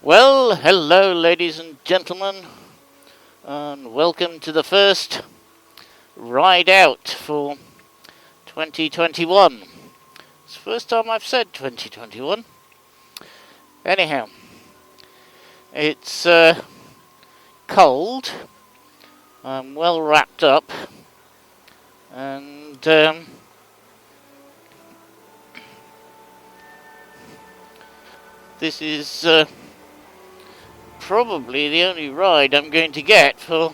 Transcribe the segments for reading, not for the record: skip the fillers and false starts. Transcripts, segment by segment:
Well, hello ladies and gentlemen, and welcome to the first ride out for 2021. It's the first time I've said 2021. Anyhow, it's cold, I'm well wrapped up, and this is probably the only ride I'm going to get for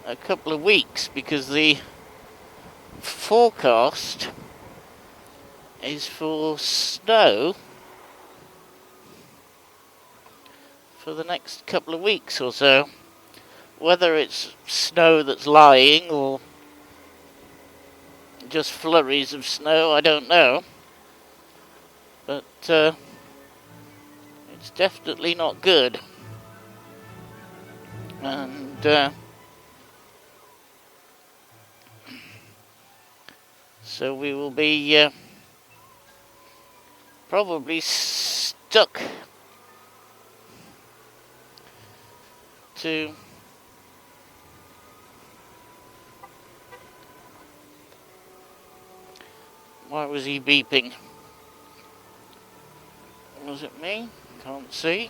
a couple of weeks, because the forecast is for snow for the next couple of weeks or so. Whether it's snow that's lying or just flurries of snow, I don't know, but it's definitely not good. And so we will be probably stuck to why was he beeping? Was it me? Can't see.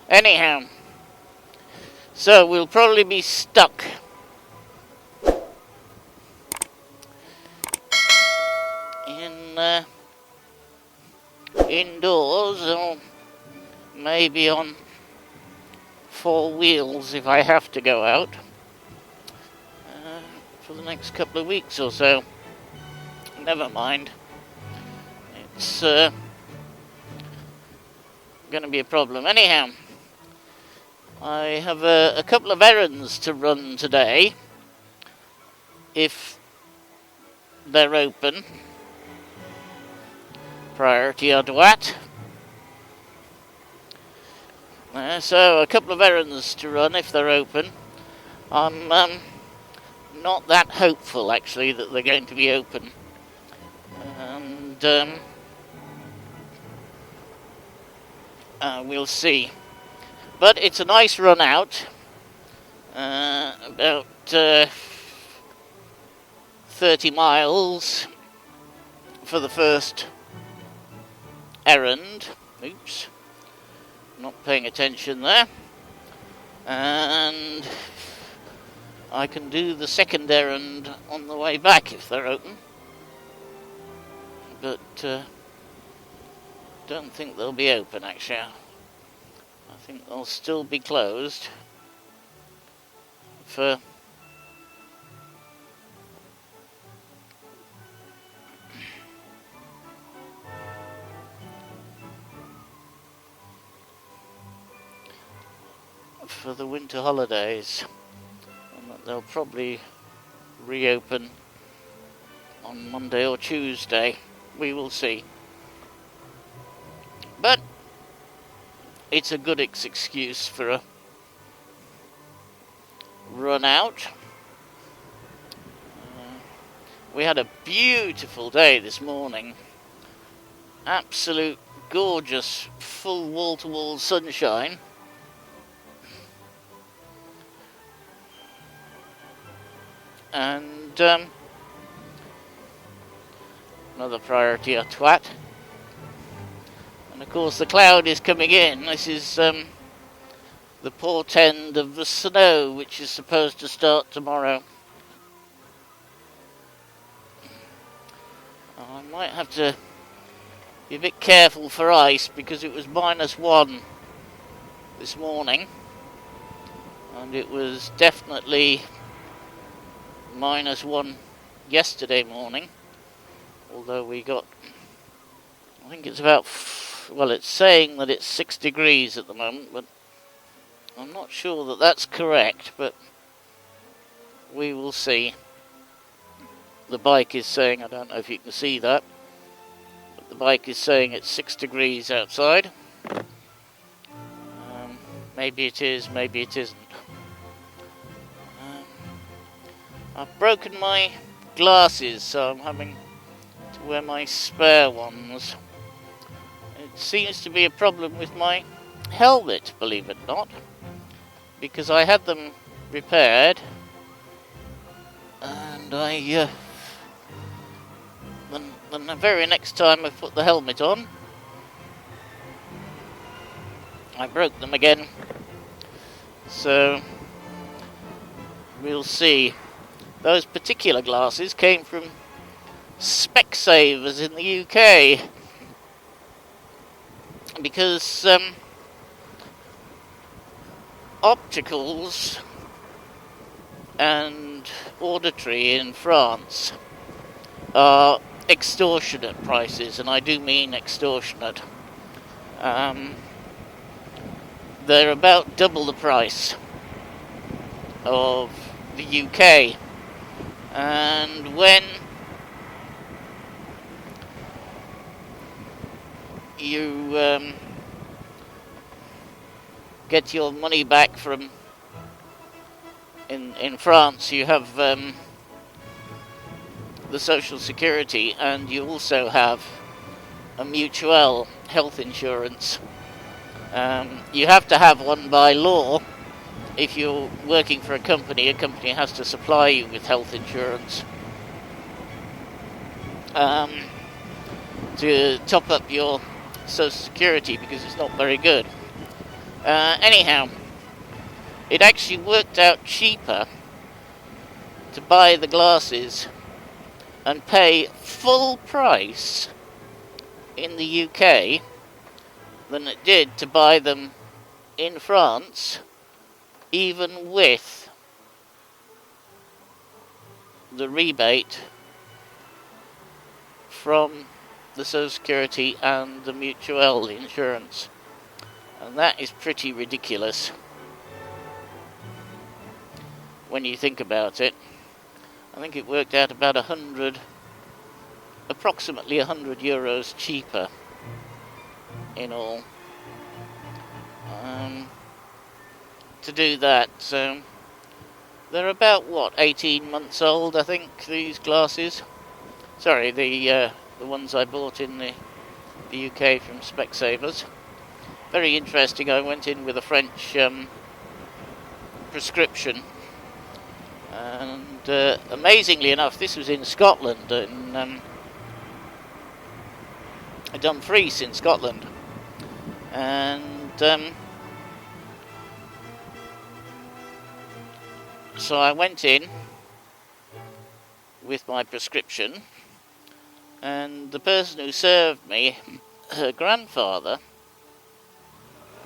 Anyhow, so we'll probably be stuck in indoors, or maybe on four wheels if I have to go out for the next couple of weeks or so. Never mind. It's going to be a problem. Anyhow, I have a couple of errands to run today, if they're open. Priority adwat. So a couple of errands to run if they're open. I'm not that hopeful actually that they're going to be open, and we'll see. But it's a nice run out, about 30 miles for the first errand. Oops, not paying attention there. And I can do the second errand on the way back if they're open, but don't think they'll be open actually. I think they'll still be closed for the winter holidays, and that they'll probably reopen on Monday or Tuesday. We will see. But it's a good excuse for a run out. We had a beautiful day this morning. Absolute gorgeous, full wall-to-wall sunshine. And another priority a twat. And of course the cloud is coming in. This is the portend of the snow, which is supposed to start tomorrow. I might have to be a bit careful for ice, because it was -1 this morning, and it was definitely -1 yesterday morning, although we got, I think it's about, well, it's saying that it's 6 degrees at the moment, but I'm not sure that that's correct, but we will see. The bike is saying, I don't know if you can see that, but the bike is saying it's 6 degrees outside. Maybe it is, maybe it isn't. I've broken my glasses, so I'm having to wear my spare ones. seems to be a problem with my helmet, believe it or not, because I had them repaired, and then the very next time I put the helmet on, I broke them again. So we'll see. Those particular glasses came from Specsavers in the UK, because opticals and auditory in France are extortionate prices, and I do mean extortionate. They're about double the price of the UK, and when you get your money back from in France, you have the Social Security, and you also have a Mutuelle health insurance. You have to have one by law. If you're working for a company has to supply you with health insurance to top up your Social Security, because it's not very good. Anyhow, it actually worked out cheaper to buy the glasses and pay full price in the UK than it did to buy them in France, even with the rebate from the Social Security and the Mutuelle insurance. And that is pretty ridiculous when you think about it. I think it worked out about approximately 100 euros cheaper in all to do that. So they're about 18 months old, I think, these glasses. Sorry, the ones I bought in the UK from Specsavers. Very interesting. I went in with a French prescription, and amazingly enough, this was in Scotland, in Dumfries in Scotland, and so I went in with my prescription, and the person who served me, her grandfather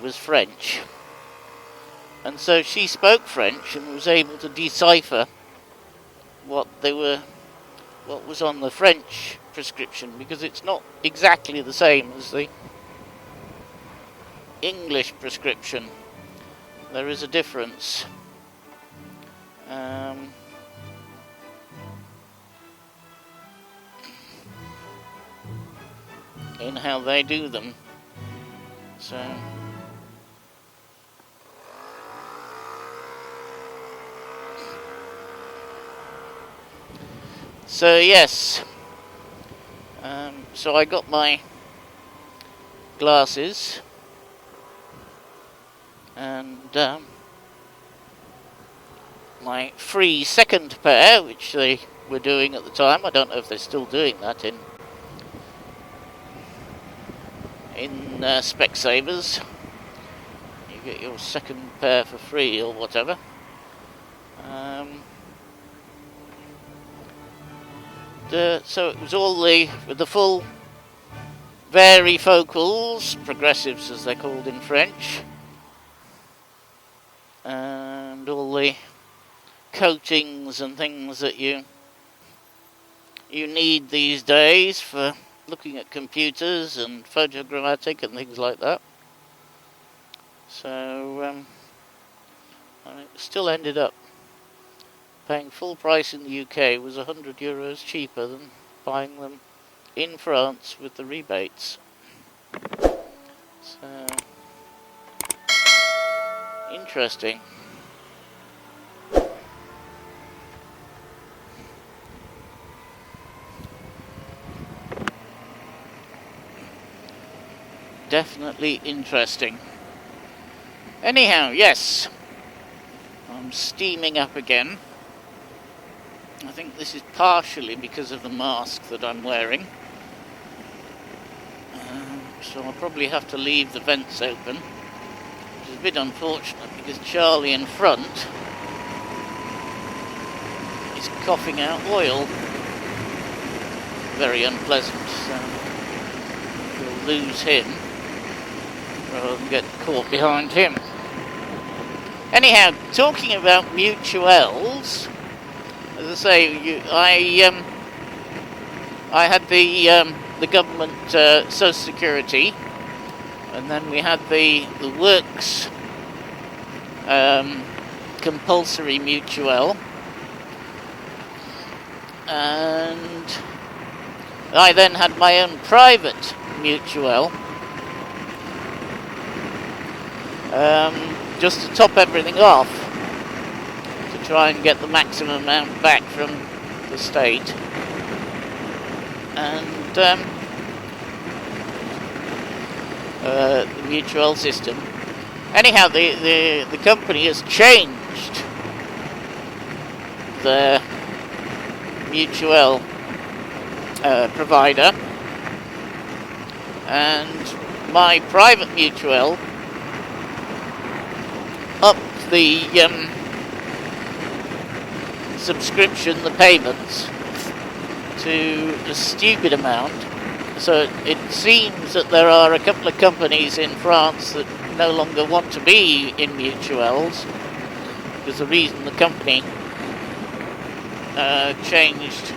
was French, and so she spoke French and was able to decipher what was on the French prescription, because it's not exactly the same as the English prescription. There is a difference. In how they do them. So yes, so I got my glasses, and my free second pair, which they were doing at the time. I don't know if they're still doing that in Specsavers. You get your second pair for free or whatever. So it was all with the full varifocals, progressives as they're called in French, and all the coatings and things that you need these days for looking at computers and photogrammetric and things like that. So I still ended up paying full price in the UK. Was 100 euros cheaper than buying them in France with the rebates. So interesting. definitely interesting. Anyhow, yes, I'm steaming up again. I think this is partially because of the mask that I'm wearing. So I'll probably have to leave the vents open, which is a bit unfortunate because Charlie in front is coughing out oil. Very unpleasant, so we'll lose him rather than get caught behind him. Anyhow, talking about Mutuelles, as I say, I had the government Social Security, and then we had the works compulsory Mutuelle, and I then had my own private Mutuelle, just to top everything off, to try and get the maximum amount back from the state. And the Mutuelle system. Anyhow, the company has changed their Mutuelle provider, and my private Mutuelle upped the subscription, the payments, to a stupid amount. So it seems that there are a couple of companies in France that no longer want to be in Mutuelles, because the reason the company changed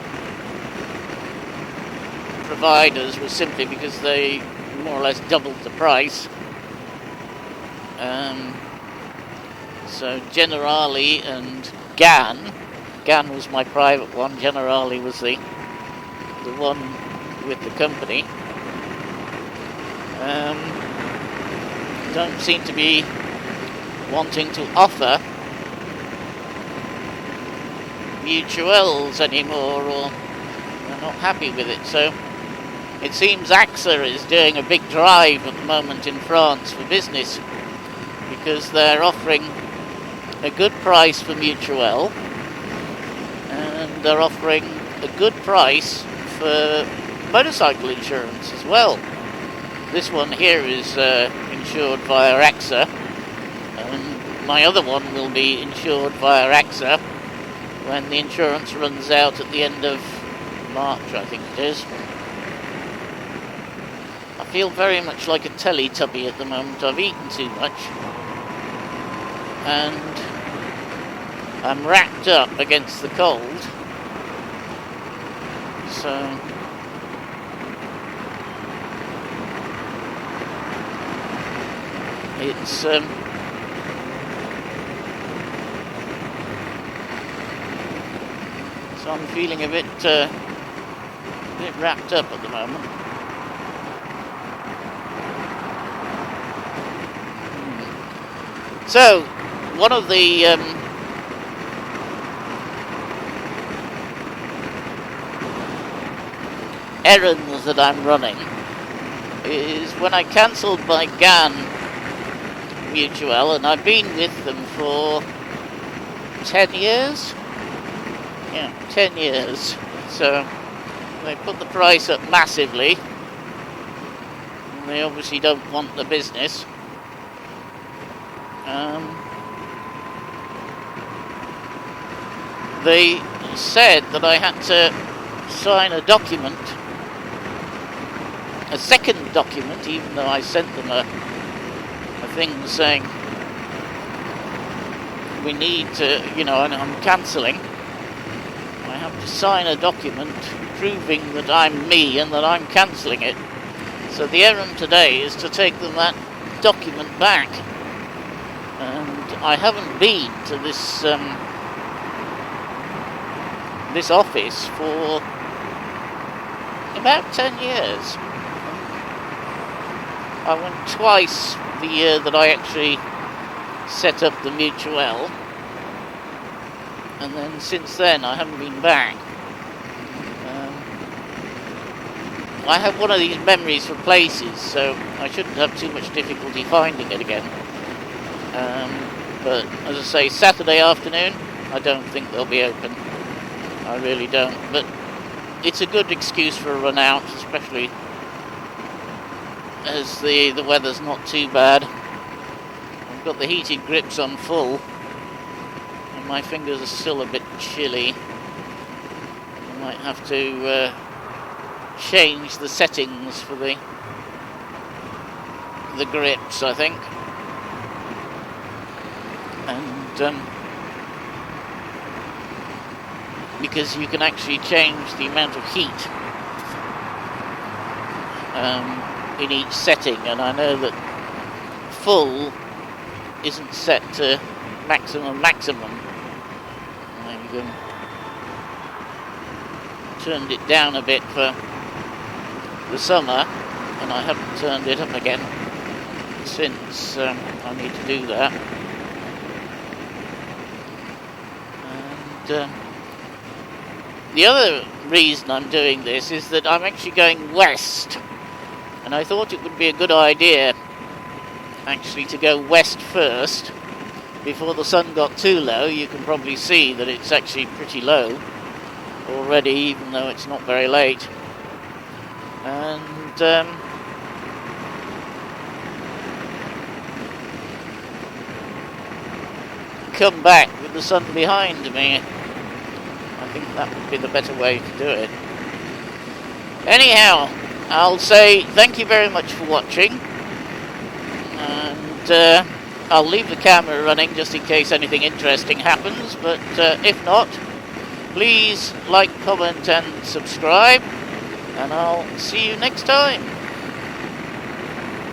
providers was simply because they more or less doubled the price. So Generali and Gan was my private one, Generali was the one with the company, don't seem to be wanting to offer Mutuelles anymore, or they're not happy with it. So it seems AXA is doing a big drive at the moment in France for business, because they're offering a good price for Mutuelle, and they're offering a good price for motorcycle insurance as well. This one here is insured via AXA, and my other one will be insured via AXA when the insurance runs out at the end of March, I think it is. I feel very much like a Teletubby at the moment. I've eaten too much, and I'm wrapped up against the cold, so it's so I'm feeling a bit wrapped up at the moment. So one of the errands that I'm running is when I cancelled my Gan Mutuelle, and I've been with them for 10 years. Yeah, 10 years. So they put the price up massively, and they obviously don't want the business. They said that I had to sign a document, a second document, even though I sent them a thing saying we need to, and I'm cancelling. I have to sign a document proving that I'm me and that I'm cancelling it. So the errand today is to take them that document back. And I haven't been to this this office for about 10 years. I went twice the year that I actually set up the Mutuelle, and then since then I haven't been back. I have one of these memories for places, so I shouldn't have too much difficulty finding it again. But as I say, Saturday afternoon, I don't think they'll be open. I really don't. But it's a good excuse for a run out, especially as the weather's not too bad. I've got the heated grips on full, and my fingers are still a bit chilly. I might have to change the settings for the grips, I think. And because you can actually change the amount of heat in each setting, and I know that full isn't set to maximum. I've turned it down a bit for the summer, and I haven't turned it up again since. I need to do that. And the other reason I'm doing this is that I'm actually going west, and I thought it would be a good idea actually to go west first before the sun got too low. You can probably see that it's actually pretty low already, even though it's not very late. And come back with the sun behind me. I think that would be the better way to do it. Anyhow, I'll say thank you very much for watching, and I'll leave the camera running just in case anything interesting happens, but if not, please like, comment and subscribe, and I'll see you next time.